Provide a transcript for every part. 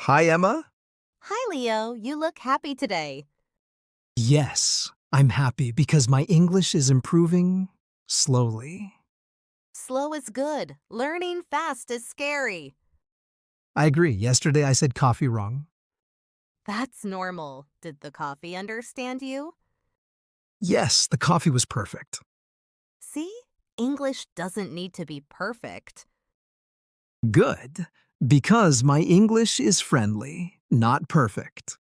Hi, Emma. Hi, Leo. You look happy today. Yes, I'm happy because my English is improving slowly. Slow is good. Learning fast is scary. I agree. Yesterday I said coffee wrong. That's normal. Did the coffee understand you? Yes, the coffee was perfect. See? English doesn't need to be perfect. Good, because my English is friendly, not perfect.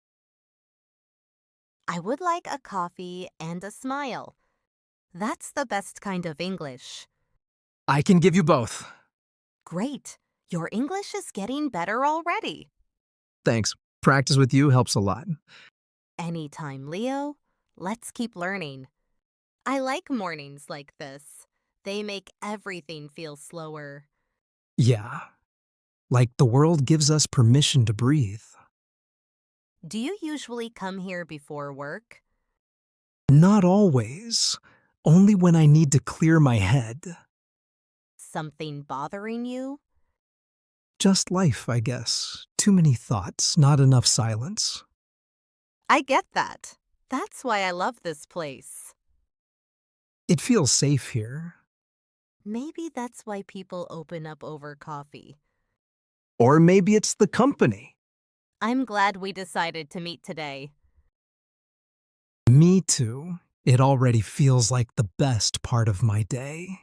I would like a coffee and a smile. That's the best kind of English. I can give you both. Great. Your English is getting better already. Thanks. Practice with you helps a lot. Anytime, Leo. Let's keep learning. I like mornings like this. They make everything feel slower. Yeah, like the world gives us permission to breathe. Do you usually come here before work? Not always. Only when I need to clear my head. Something bothering you? Just life, I guess. Too many thoughts, not enough silence. I get that. That's why I love this place. It feels safe here. Maybe that's why people open up over coffee. Or maybe it's the company. I'm glad we decided to meet today. Me too. It already feels like the best part of my day.